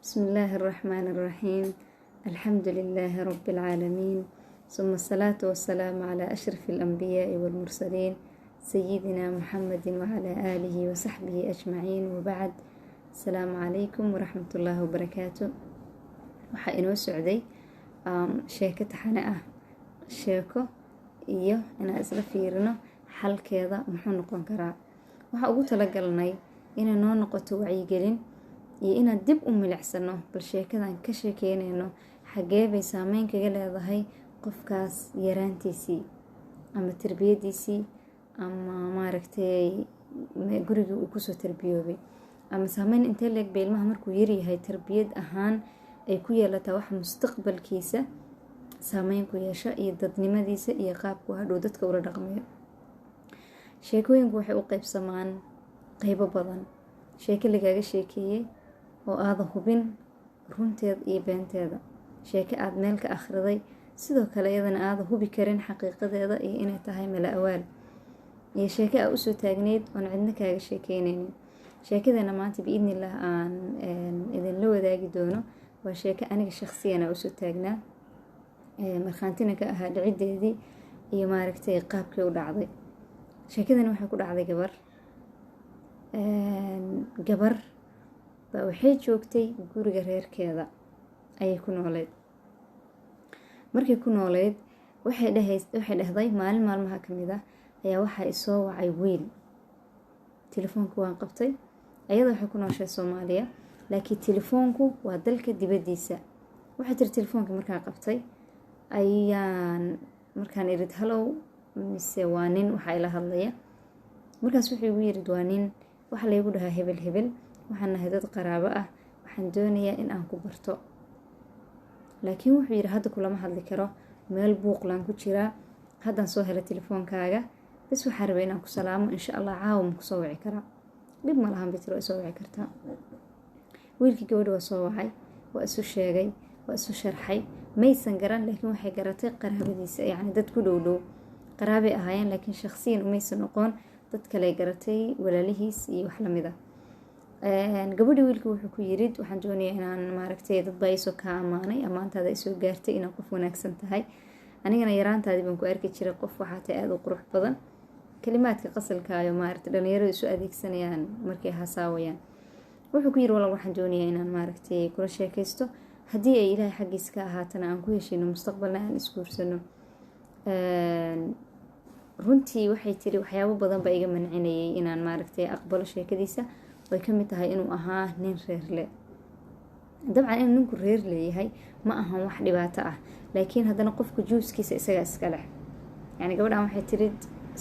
بسم الله الرحمن الرحيم. الحمد لله رب العالمين، ثم الصلاة والسلام على أشرف الأنبياء والمرسلين سيدنا محمد وعلى آله وصحبه أجمعين، وبعد. السلام عليكم ورحمة الله وبركاته. waxaa inoo socday sheeko taxane ah, sheeko iyo inaan isla fiirino xalkeeda muxuu noqon karaa. waxaa ugu talagalnay inay noo noqoto wacyigelin iyo inaan dib u milicsano bal sheekadan ka sheekeynayno xagee bay saameyn kaga leedahay qofkaas yaraantiisii ama tarbiyadiisii ama maaragtay gurigii uu kusoo tarbiyoobay, ama saameyn intee leeg bay ilmaha markuu yaryahay tarbiyad ahaan ay ku yeelataa wax mustaqbalkiisa saameyn ku yeesha iyo dadnimadiisa iyo qaabku hadhow dadka ula dhaqmayo. sheekooyinku waxay u qaybsamaan qaybo badan. sheeko lagaaga sheekeeyey oo aada hubin runteeda iyo beenteeda, sheeko aada meel ka akhriday, sidoo kale iyadana aada hubi karin xaqiiqadeeda iyo inay tahay mala awaal, iyo sheeko aad usoo taagneyd oon cidna kaaga sheekeyneynin. sheekadana maanta biidnillaah aan idinla wadaagi doono waa sheeko aniga shakhsiyan aan usoo taagnaa, markhaantina ka ahaa dhicideedii iyo maaragtay qaabkii u dhacday. sheekadani waxay ku dhacday gabar baa waxay joogtay guriga reerkeeda ayay ku nooleyd. markay ku nooleyd waxay dhahday maalin maalmaha ka mid ah ayaa waxaa isoo wacay wiil. telefoonku waan qabtay. ayada waxay ku nooshay Soomaaliya, laakiin telefoonku waa dalka dibadiisa. waxay tiri telefoonka markaan qabtay ayaan markaan irid hello mise waa nin waxaa ila hadlaya. markaas wuxuu igu yiri waa nin, waxa laygu dhahaa hebel hebel, waxaan nahay dad qaraabo ah, waxaan doonayaa in aan ku barto. laakiin wuxuu yiri hadda kulama hadli karo, meel buuqlaan ku jiraa, haddaan soo helo telefoonkaaga bas waxaa rabay inaan ku salaamo, insha Allah caawa ma kusoo wici karaa. dhib ma lahan bitiro ay soo wici kartaa. wiilkii gabadha waa soo wacay, waa isu sheegay, waa isu sharxay. maysan garan, laakiin waxay garatay qaraabadiisa, yacni dad ku dhow qaraabay ahaayeen, laakiin shakhsiyan umaysan noqon, dad kale garatay walaalihiis iyo wax lamid ah. gabadhii wiilkii wuxuu ku yiri waxaan doonayaa inaan maaragtay dad baa isoo kaa ammaanay, ammaantaada isoo gaartay inaan qof wanaagsan tahay, anigana yaraantaadii baan ku arki jiray qof waxaa tahay aada u qurux badan. kalimaadka qasalkaayo maaragtay dhalinyaradu isu adeegsanayaan markay hasaawayaan. wuxuu ku yiri walaal waxaan doonayaa inaan maaragtay kula sheekaysto, haddii ay ilaahay xaggiisa ka ahaatana aan ku heshino mustaqbalna aan isguursano. runtii waxay tiri waxyaabo badan baa iga mancinayay inaan maaragtay aqbalo sheekadiisa, way ka mid tahay inuu ahaa nin reerle. dabcan inuu ninku reer leeyahay ma ahan wax dhibaato ah, laakiin haddana qofka juuskiisa isagaa iska leh. yacni gabadhan waxay tiri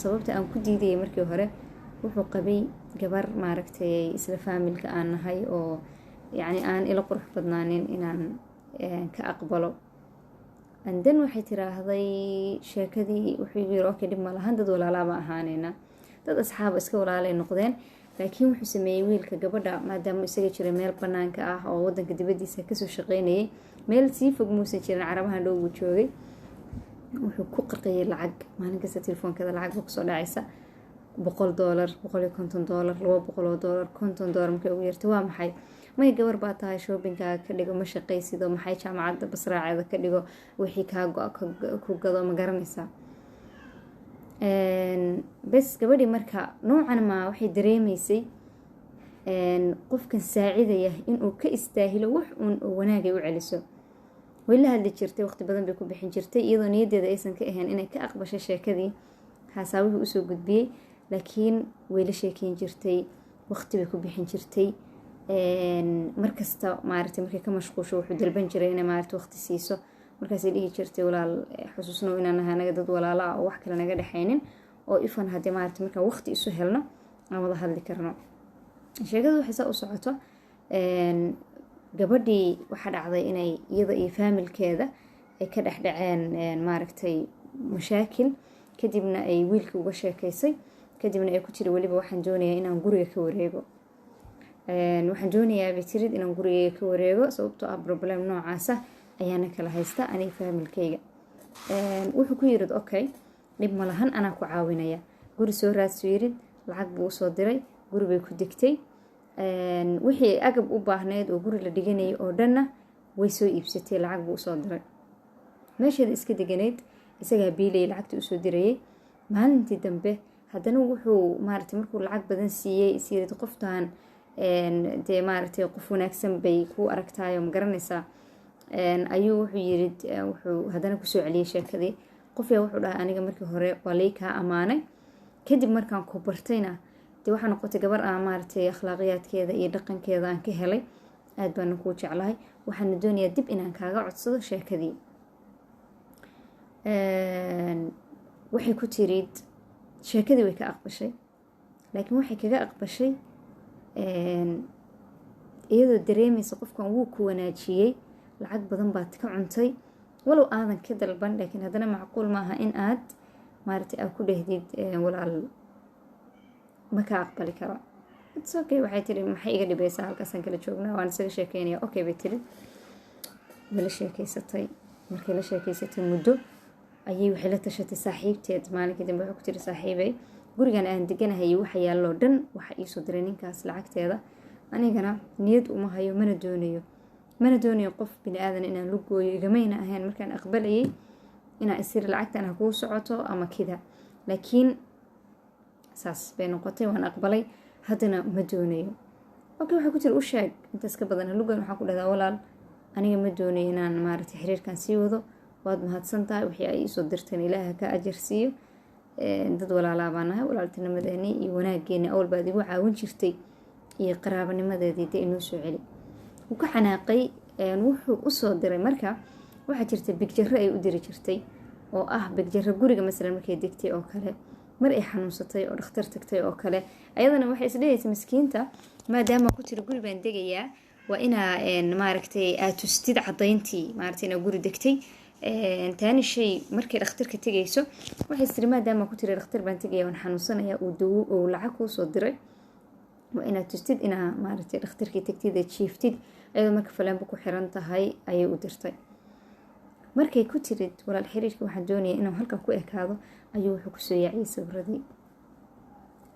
sababta aan ku diidayay markii hore wuxuu qabay gabar maaragtay isla faamilka aan nahay oo yacni aan ila qurux badnaanin inaan ka aqbalo. andan waxay tiraahday sheekadii wuxuu yiri okay dhib ma lahan, dad walaalaaba ahaanayna, dad asxaab iska walaalay noqdeen. laakiin wuxuu sameeyey wiilka gabadha maadaama isaga jiray meel banaanka ah oo wadanka dibadiisa kasoo shaqeynayay, meel sii fog muusan jirin, carabahan dhow buu joogay. wuxuu ku qarqiyay lacag, maalin kasta telefoonkeeda lacag baa kusoo dhacaysa $100, $150, $200, $50 markay ugu yartay. waa maxay? may gabar baa tahay, shoppingkaaga ka dhigo, ma shaqaysido, maxay jaamacadda basraaceeda ka dhigo, wixii kaa go-a ku gado, ma garanaysaa. bas gabadhii marka noocan ma waxay dareemaysay qofkan saacidaya inuu ka istaahilo wax uun oo wanaagay u celiso. way la hadli jirtay, waqti badan bay ku bixin jirtay, iyadoo niyadeeda aysan ka ahayn inay ka aqbashay sheekadii hasaawihii usoo gudbiyey, laakiin way la sheekeyn jirtay, waqti bay ku bixin jirtay. markasta maaragtay markay ka mashquusho wuxuu dalban jiray inay maaragtay waqti siiso. markaasay dhihi jirtay walaal xusuusno inaan nahay anaga dad walaalo ah oo wax kale naga dhexaynin, oo ifan haddii maaragtay markaan waqti isu helno aan wada hadli karno. sheekadu waxay saa u socoto, gabadhii waxaa dhacday inay iyada iyo faamilkeeda ay ka dhexdhaceen maaragtay mashaakil, kadibna ay wiilkii uga sheekaysay, kadibna ay ku tiri weliba waxaan doonayaa inaan guriga ka wareego. waxaan doonayaa bay tirid inaan gurigeyga ka wareego sababtoo ah problem noocaasa ayaana kala haysta aniga faamilkeyga. wuxuu ku yiri okay dhib ma lahan, anaa ku caawinaya, guri soo raadso yirid, lacag buu usoo diray, guri bay ku degtay. wixii agab u baahneed oo guri la dhiganayay oo dhanna way soo iibsatay, lacag buu usoo diray. meesheeda iska deganayd isagaa biilayay, lacagta usoo dirayay. maalintii dambe haddana wuxuu maaragtay markuu lacag badan siiyey isyirid qoftaan dee maaragtay qof wanaagsan bay ku aragtaayo ma garanaysaa, ayuu wuxuu yiri wuxuu haddana kusoo celiyey sheekadii. qofyaa wuxuu dhahay aniga markii hore waa lay kaa ammaanay, kadib markaan ku bartayna dee waxaa noqotay gabar aan maaragtay akhlaaqiyaadkeeda iyo dhaqankeeda aan ka helay, aad baana kuu jeclahay, waxaana doonayaa dib inaan kaaga codsado sheekadii. waxay ku tirid sheekadii way ka aqbashay, laakiin waxay kaga aqbashay iyadoo dareemaysa qofkan wuu ku wanaajiyey, lacag badan baad ka cuntay, walow aadan ka dalban, laakiin haddana macquul maaha in aad maaragtay aad ku dhehdid walaal ma ka aqbali karo. it's okay waxay tiri maxay iga dhibaysaa, halkaasaan kala joognaa, waan isaga sheekeynaya. okay bay tiri, wala sheekeysatay. markay la sheekeysatay muddo ayay waxay la tashatay saaxiibteed. maalinkii dambe waxay ku tiri saaxiibay, gurigan aan deganahay waxa yaallo dhan waxa iisoo diray ninkaas lacagteeda, anigana niyad uma hayo, mana doonayo qof bini aadan inaan lu gooyo, igamayna ahayn markaan aqbalayay inaan isiri lacagtan ha kuu socoto ama kida, laakiin saas bay noqotay, waan aqbalay, haddana ma doonayo. okay waxay ku tiri u sheeg intaas ka badan halugan. waxaa ku dhahdaa walaal aniga ma doonayo inaan maaragtay xiriirkan sii wado, waad mahadsan tahay wixii ay iisoo dirteen ilaaha ka ajar siiyo, dad walaalaa baan nahay, walaaltinimadeeni iyo wanaageeni awal baad igu caawin jirtay iyo qaraabanimadeedii dee inoo soo celi. wuu ka xanaaqay, wuxuu usoo diray marka waxaa jirta bigjaro ay u diri jirtay oo ah bigjaro guriga masalan markay degtay oo kale, mar ay xanuunsatay oo dhakhtar tagtay oo kale, ayadana waxay isdhehaysa miskiinta maadaama ku tiri guri baan degayaa waa inaa maaragtay aad tustid cadayntii maaragtay inaa guri degtay. taani shay markay dhakhtarka tegayso waxay tiri maadaama ku tiri dhakhtar baan tegaya waan xanuunsanaya, uu dawo oo lacag kuu soo diray, waa inaad tustid inaa maaragtay dhakhtarkii tagtid ee jiiftid, ayadoo marka falaanba ku xiran tahay ayay u dirtay. markay ku tirid walaal xiriirka waxaan doonaya inuu halkan ku ekaado, ayuu wuxuu kusoo yaaciyay sawiradii,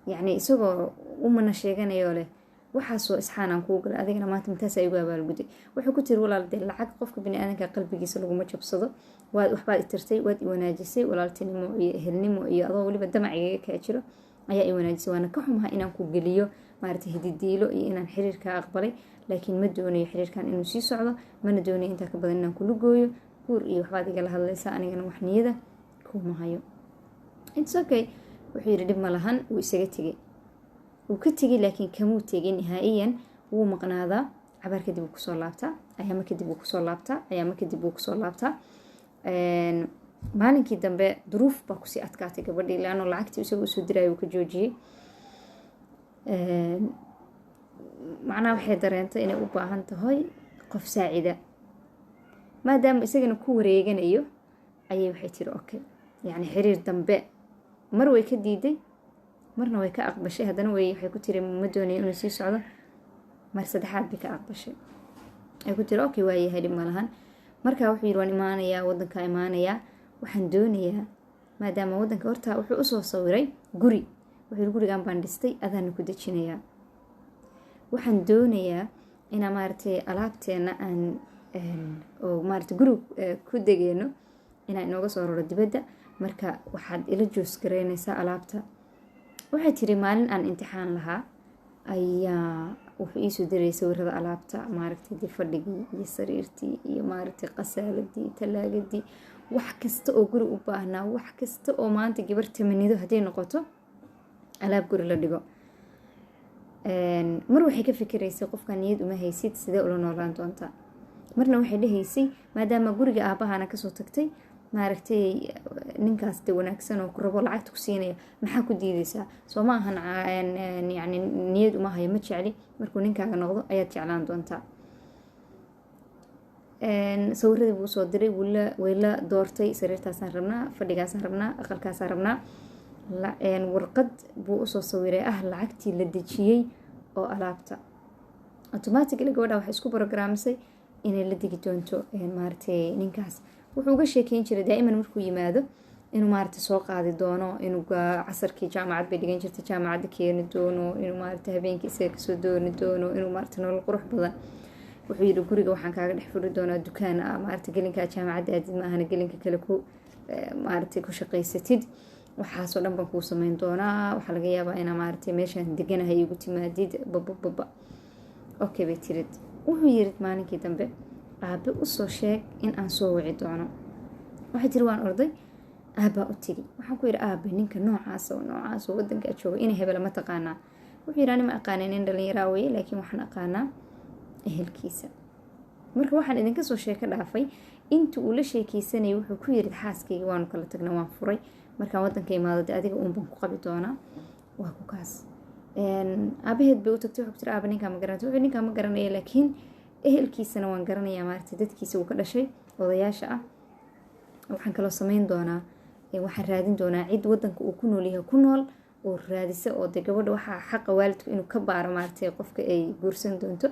yacni isagoo umana sheeganayo leh waxaasoo isxaanaan kuu galay, adigana maanta intaas igu abaalguday. wuxuu ku tiri walaal dee lacag qofka bini aadanka qalbigiisa laguma jabsado, waxbaad itirtay, waad i wanaajisay, walaaltinimo iyo ehelnimo iyo adoo weliba damacigaga kaa jiro ayaa i wanaajisay, waana ka xumaha inaan ku geliyo maaragtay hididiilo iyo inaan xiriirkaa aqbalay, laakiin ma doonayo xiriirkan inuu sii socdo, mana doonayo intaa ka badan inaan kula gooyo, guur iyo waxbaad igala hadlaysaa, anigana wax niyada kuma hayo. it's okay wuxuu yidhi dhib ma lahan, wuu isaga tegey. wuu ka tegey laakiin kamuu tegin nihaa'iyan, wuu maqnaadaa, cabaar kadib wuu kusoo laabtaa, ayaama kadib wuu kusoo laabtaa. maalinkii dambe duruuf baa kusii adkaatay gabadhii, laanoo lacagtii isagoo usoo diraayo wuu ka joojiyey. macnaha waxay dareentay inay u baahan tahay qof saacida, maadaama isagana ku wareeganayo ayay waxay tiri okay, yacni xiriir dambe mar way ka diiday, marna way ka aqbashay, haddana waxay ku tiri ma doonayo inuu sii socdo, mar saddexaad bay ka aqbashay. ay ku tiri okay waa yahay dhib ma lahan. markaa wuxuu yidhi waan imaanayaa, waddankaa imaanayaa, waxaan doonayaa maadaama waddanka horta wuxuu usoo sawiray guri, wuxuu yidhi gurigan baan dhistay, adaana ku dejinayaa, waxaan doonayaa inaa maaragtay alaabteena aan oo maaragtay guri ku degeyno inaan inooga soo raro dibadda, marka waxaad ila joos garaynaysaa alaabta. waxay tiri maalin aan imtixaan lahaa ayaa wuxuu iisoo diray sawirada alaabta, maaragtay dee fadhigii iyo sariirtii iyo maaragtay qasaaladii, talaagadii, wax kasta oo guri u baahnaa, wax kasta oo maanta gabar tamanido hadday noqoto alaab guri la dhigo. mar waxay ka fikiraysay qofka niyad uma haysid sidee ula noolaan doontaa, marna waxay dhahaysay maadaama guriga aabahana kasoo tagtay, maaragtay ninkaas de wanaagsan oo ku rabo lacagta ku siinaya maxaa ku diidaysaa, soo ma ahan yani niyad uma hayo, ma jecli, markuu ninkaaga noqdo ayaad jeclaan doontaa. sawiradii buu soo diray, way la doortay, sariirtaasaan rabnaa, fadhigaasaan rabnaa, aqalkaasaan rabnaa, warqad buu usoo sawiray lacagtii la dejiyey oo alaabta. automatically gabadha waxay isku programisay inay la degi doonto maaragtay ninkaas. wuxuu uga sheekeyn jiray daa'iman markuu yimaado inuu maaragtay soo qaadi doono, inuu casarkii jaamacad bay dhigan jirtay jaamacadda keeni doono, inuu maaragtay habeenkii isaga kasoo dooni doono, inuu maaragtay nolol qurux badan. wuxuu yidhi guriga waxaan kaaga dhex furi doonaa dukaan maaragtay gelinkaa jaamacadda aadid maahana gelinka kale ku maaragtay ku shaqaysatid, waxaasoo dhan baan kuu sameyn doonaa, waxaa laga yaabaa inaa maaragtay meeshaan deganahay igu timaadid babababa. okay bay tirid. wuxuu yiri maalinkii dambe aabe usoo sheeg in aan soo wici doono. waxay tiri waan orday aabaa u tegi, waxaan ku yidhi aabe ninka noocaas oo wadankaa jooga inay hebela ma taqaanaa. wuxuu yidhi ani ma aqaana nin dhalinyaraa weye, laakiin waxaan aqaanaa ehelkiisa. marka waxaan idinka soo sheeko dhaafay inta uu la sheekeysanayay wuxuu ku yiri xaaskayga waanu kala tagna, waan furay, markaan wadanka imaado adiga uunbaan ku qabi doonaa. waa ku kaas aabaheed bay u tagtay, wuxuu ku tiri aaba ninkaa ma garanaysa. wuxuu ninkaa ma garanaya, laakiin ehelkiisana waan garanayaa, maaragtay dadkiisa uu ka dhashay odayaasha ah. waxaan kaloo sameyn doonaa, waxaan raadin doonaa cid wadanka uu ku nool yahay ku nool oo raadisa, oo de gabadha waxaa xaqa waalidku inuu ka baaro maaragtay qofka ay guursan doonto,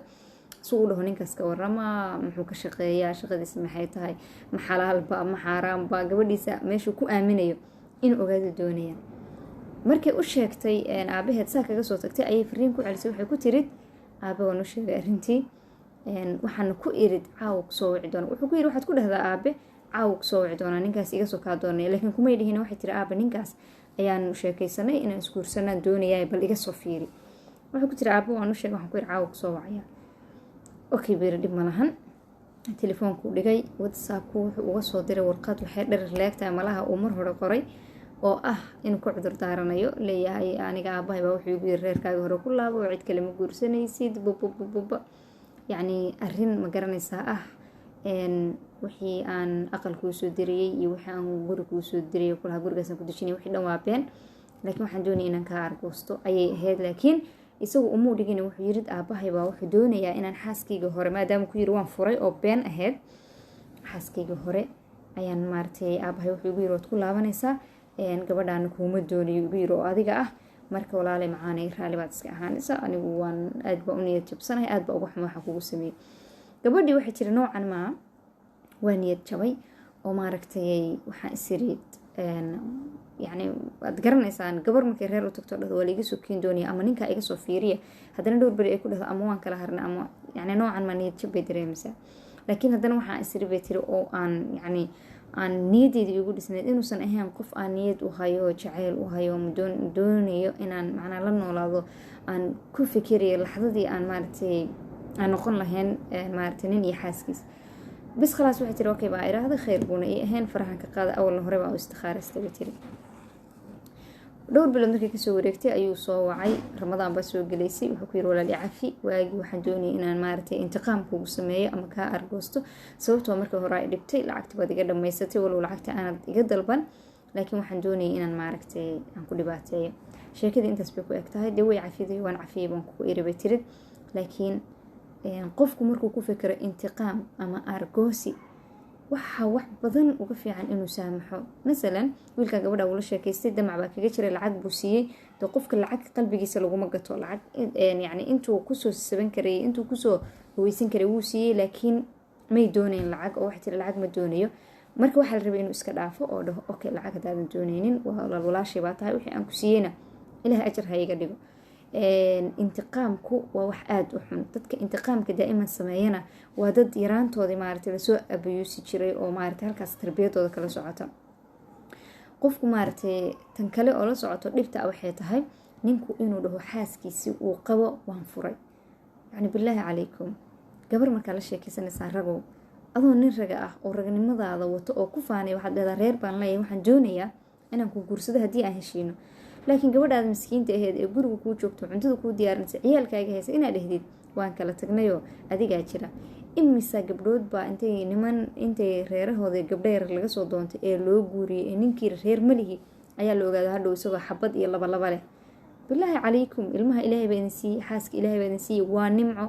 si uu dhaho ninkaas ka warama, muxuu ka shaqeeyaa, shaqadiisa maxay tahay, ma xalaalba ma xaaraanba, gabadhiisa meeshuu ku aaminayo inuu ogaado doonaya. markay u sheegtay aabaheed saa kaga soo tagtay ayay fariin ku celisay, waxay ku tirid aabe waan u sheegay arrintii, waxaana ku irid caawa kusoo wici doona. wuxuu ku yidhi waxaad ku dhahdaa aabe caawa kusoo wici doonaa, ninkaas iga soo kaa doonaya. laakiin kumay dhihin, waxay tiri aabe ninkaas ayaan sheekaysanay inaan isguursanaan doonayaa, bal iga soo fiiri. wuxuu ku tiri aabe waan u sheegay, waxaan ku yidhi caawa kusoo wacaya. okay beri dhib ma lahan. telefoonku dhigay, whatsappku wuxuu uga soo diray warqad waxay dherer leegtahay malaha uu mar hore qoray oo ah inuu ku cudur daaranayo, leeyahay aniga aabahay baa wuxuu igu yiri reerkaaga hore ku laabo oo cid kale ma guursanaysid babababa. yacni arrin ma garanaysaa ah wixii aan aqal kuu soo dirayay iyo wixii aan guri kuu soo dirayay kulaha gurigaasaan ku dejinay wixii dhan waa been, laakiin waxaan doonaya inaan kaa argoosto ayay ahayd. laakiin isagu umuu dhigin, wuxuu yiri aabahay baa wuxuu doonayaa inaan xaaskayga hore, maadaama ku yiri waan furay oo been ahayd, xaaskayga hore ayaan maaragtay aabahay wuxuu igu yiri waad ku laabanaysaa, gabadhaana kuuma doonayo igu yiri oo adiga ah, marka walaalay macaanay raali baad iska ahaanaysaa, anigu waan aad baa u niyad jabsanahay, aad baa uga xuma waxa kugu sameeyey. gabadhii waxay tiri noocan maa waa niyad jabay oo maaragtay waxaan isiriid yacni waad garanaysaan gabar markay reer u tagto dhahdo waa laiga soo kiin doonaya ama ninkaa iga soo fiiriya, haddana dhowr beri ay ku dhahdo ama waan kala harna ama yacni noocan maa niyad jab bay dareemaysaa. laakiin haddana waxaan isiri bay tiri oo aan yacni aan niyaddeedii igu dhisnayd inuusan ahayn qof aan niyad u hayo, jacayl u hayo, doonayo inaan macnaa la noolaado, aan ku fikirayo laxdadii aan maaragtay aan noqon lahayn maaragtay nin iyo xaaskiis. bas khalaas waxay tiri okay baa iraahda khayr buuna ii ahayn, farahan ka qaada, awalna hore baa u istikhaaraystay bay tiri. dhowr bilood markay kasoo wareegtay ayuu soo wacay, ramadaan baa soo gelaysay, wuxuu ku yiri walaal cafi waagi waxaan doonayay inaan maaragtay intiqaam kugu sameeyo ama kaa argoosto, sababtoo markii hore ay dhibtay lacagta baad iga dhamaysatay, walow lacagta aanad iga dalban, laakiin waxaan doonayay inaan maaragtay aan ku dhibaateeyo. sheekadii intaas bay ku eg tahay, dee way cafiday waan cafiyay baan kugu iri bay tiri. laakiin qofku markuu ku fikiro intiqaam ama argoosi waxaa wax badan uga fiican inuu saamaxo. masalan wiilka gabadha ula sheekaystay damac baa kaga jiray, lacag buu siiyey, dee qofka lacag qalbigiisa laguma gato, lacag yacni intuu kusoo saban karay intuu kusoo haweysan karay wuu siiyey, laakiin may doonayn lacag oo waxay tiri lacag ma doonayo. marka waxaa la rabay inuu iska dhaafo oo dhaho okay lacag haddaadan doonaynin walaashay baa tahay, wixii aan ku siiyeyna ilaah ajar ha iga dhigo. intiqaamku waa wax aada u xun, dadka intiqaamka daa'iman sameeyana waa dad yaraantoodii maaragtay lasoo abayuusi jiray oo maaragtay halkaas tarbiyadooda kala socota. qofku maaragtay tan kale oo la socoto dhibta waxay tahay ninku inuu dhaho xaaskiisii uu qabo waan furay. yacni bilaahi calaykum, gabar markaa la sheekaysanaysaa ragow, adoo nin raga ah oo ragnimadaada wato oo ku faanay waxaad dhahdaa reer baan leeyahay, waxaan doonayaa inaan ku guursado haddii aan heshiino. laakiin gabadhaada miskiinta aheyd ee guriga kuu joogto, cuntada kuu diyaarinaysa, ciyaalkaaga haysa inaad dhahdid waan kala tagnayoo adigaa jira. imisa gabdhood baa intay reerahooda gabdha yar laga soo doontay ee loo guuriyey ee ninkii reer malihi ayaa la ogaado hadhow isagoo xabad iyo laba leh. bilaahi calaykum, ilmaha ilaahay baa idin siiyey, xaaska ilaahay baa idin siiyey, waa nimco.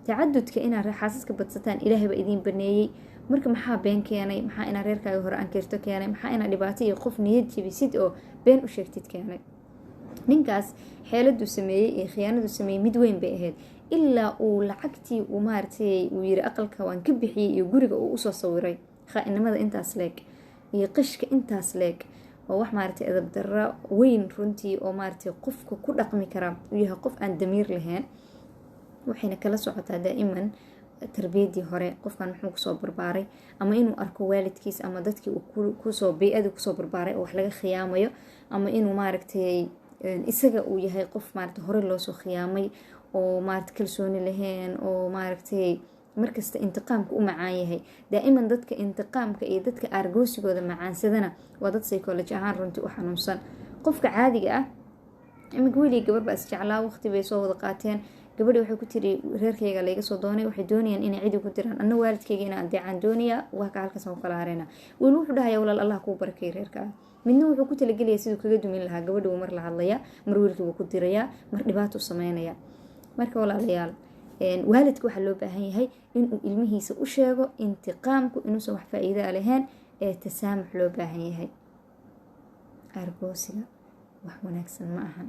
tacadudka inaad xaasaska badsataan ilaahay baa idin baneeyey, marka maxaa been keenay, maxaa inaa reerkaaga hore ankirto keenay, maxaa inaa dhibaato iyo qof niyad jabisid oo been u sheegtid keenay. ninkaas xeeladuu sameeyey iyo khiyaanaduu sameeyey mid weyn bay ahayd, ilaa uu lacagtii uu maaragtay uu yiri aqalka waan ka bixiyey iyo guriga uu usoo sawiray. khaa-inimada intaas leeg iyo qishka intaas leeg oo wax maaragtay edab darro weyn runtii oo maaragtay qofka ku dhaqmi kara uu yahay qof aan damiir lahayn. waxayna kala socotaa daa'iman tarbiyadii hore, qofkan muxuu kusoo barbaaray, ama inuu arko waalidkiis ama dadkii kusoo bey-adii kusoo barbaaray oo wax laga khiyaamayo, ama inuu maaragtay isaga uu yahay qof maaragtay hore loosoo khiyaamay oo maaragtay kalsooni lahayn oo maaragtay markasta intiqaamka u macaan yahay. daa'iman dadka intiqaamka iyo dadka aargoosigooda macaansadana waa dad psychology ahaan runtii u xanuunsan. qofka caadiga ah, iminka weliga gabar baa isjeclaa, waqti bay soo wada qaateen, gabadhi waxay ku tiri reerkayga layga soo doonay, waxay doonayaan inay cidi ku diraan, anna waalidkayga inaan adeecaan doonaya, waa ka halkaas aan kala hareyna. weli wuxuu dhahaya walaal Allah kuu barakay reerka. midna wuxuu ku talagelaya siduu kaga dumin lahaa, gabadhi wuu mar la hadlaya, mar wiilkii wuu ku diraya, mar dhibaato sameynaya. marka walaalayaal, waalidka waxaa loo baahan yahay inuu ilmihiisa u sheego intiqaamku inuusan wax faa'iido lahayn, ee tasaamux loo baahan yahay. argoosiga wax wanaagsan ma ahan.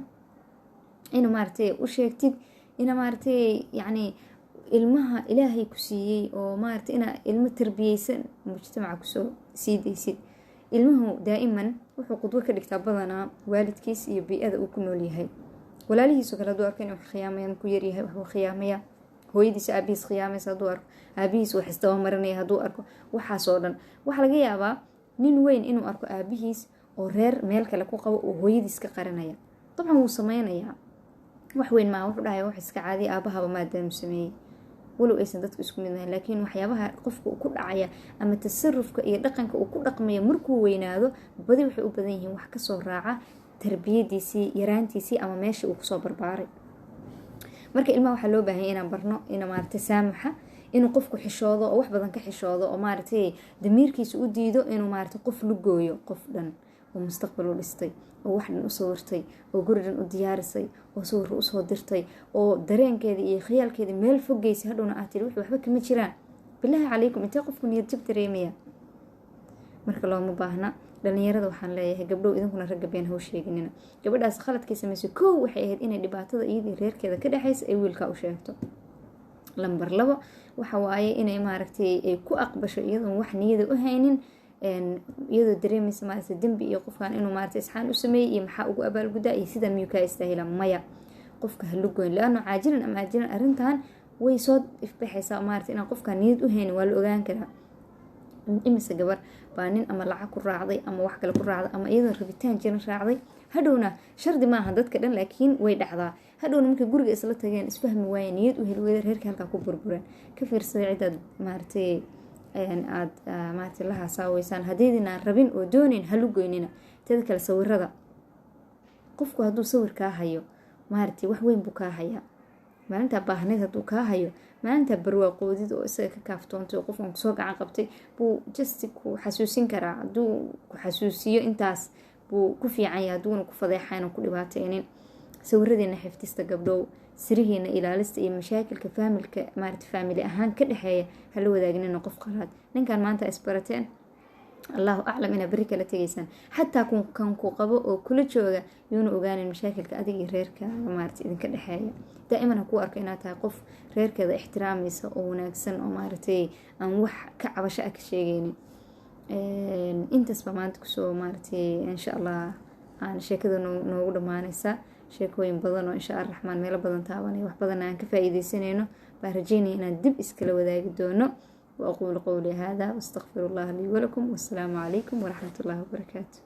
inuu maaragtay u sheegtid ina maaragtay yacni ilmaha ilaahay ku siiyey oo maaragtay ina ilmo tarbiyeysan mujtamaca kusoo sii daysid. ilmuhu daa'iman wuxuu qudwo ka dhigtaa badanaa waalidkiis iyo bii-ada uu ku nool yahay. walaalihiisu kale hadduu arko inuu khiyaamayaan ku yaryahay, waxbuu khiyaamaya. hooyadiisa aabihiis khiyaamaysa hadduu arko, aabihiis wax isdabamarinaya hadduu arko, waxaasoo dhan waxaa laga yaabaa nin weyn inuu arko aabihiis oo reer meel kale ku qabo oo hooyadiis ka qarinaya. dabcan wuu sameynayaa, wax weyn maaha, wuxuu dhahaya wax iska caadiya, aabahaba maadaama sameeyey, walow aysan dadku isku mid nahayn. laakiin waxyaabaha qofka ku dhacaya ama tasarufka iyo dhaqanka uu ku dhaqmaya markuu weynaado, badi waxay u badan yihiin wax kasoo raaca tarbiyadiisii yaraantiisii ama meeshii uu kusoo barbaaray. marka ilmaha waxaa loo baahanya inaan barno ina maaragtay saamaxa, inuu qofku xishoodo oo wax badan ka xishoodo oo maaragtay damiirkiisa u diido inuu maaragtay qof lugooyo, qof dhan oo mustaqbal u dhistay, oo wax dhan u sawirtay, oo guri dhan u diyaarisay, oo sawir usoo dirtay, oo dareenkeeda iyo khayaalkeeda meel fogeysa, hadhowna aad tiri wixii waxba kama jiraan. bilaahi calaykum, intee qofku niyad jab dareemaya? marka looma baahna. dhalinyarada waxaan leeyahay, gabdhow idinkuna ragga been haw sheeginina. gabadhaas khaladkay samaysay kow waxay ahayd inay dhibaatada iyadii reerkeeda ka dhexaysa ay wiilkaa u sheegto. lambar 2 waxa waaye inay maaragtay ay ku aqbasho iyadoon wax niyada u haynin, iyadoo dareemaysa maaragtay dembi iyo qofkan inuu maaragtay isxaan u sameeyey iyo maxaa ugu abaalgudaa iyo sidan miyuu kaa istaahila. maya, qofka ha lugoyn, laano caajilan ama aajilan arrintan way soo ifbaxaysaa. maaragtay inaan qofkan niyad u haynin waa la ogaan karaa. imise gabar baa nin ama lacag ku raacday ama wax kale ku raacday ama iyadoo rabitaan jiran raacday, hadhowna shardi maaha dadka dhan, laakiin way dhacdaa. hadhowna markay guriga isla tageen isfahmi waayeen, niyad u heli weyda, reerka halkaa ku burbureen. ka fiirsaday cidaad maaragtay aad maaragtay la hasaaweysaan, haddiidinaan rabin oo doonayn ha lugoynina. teeda kale sawirada, qofku hadduu sawir kaa hayo maaragtay wax weyn buu kaa hayaa. maalintaa baahneed hadduu kaa hayo, maalintaa barwaaqoodid oo isaga ka kaaftoontay oo qofkan kusoo gacan qabtay buu just ku xasuusin karaa. hadduu ku xasuusiyo intaas buu ku fiican yahay, hadduuna ku fadeexayn ku dhibaataynin. sawiradeena xifdista gabdhow, sirihiina ilaalista iyo mashaakilka faamilka maaragtay faamili ahaan ka dhexeeya hala wadaagnina qof qalaad. ninkan maanta isbarateen, allahu aclam inaa beri kala tegaysaan. xataa kan ku qabo oo kula jooga yuuna ogaanin mashaakilka adiga iyo reerka maaragtay idinka dhexeeya. daa'iman ha kuu arko inaad tahay qof reerkeeda ixtiraamaysa oo wanaagsan oo maaragtay aan wax ka cabasho ah ka sheegaynin. intaasba maanta kusoo maaragtay insha allah aan sheekada noogu dhammaanaysa. sheekooyin badan oo insha allah raxmaan meelo badan taabanaya, wax badan aan ka faa'iidaysanayno baan rajeynaya inaan dib iskala wadaagi doono. وأقول قولي هذا واستغفر الله لي ولكم، والسلام عليكم ورحمة الله وبركاته.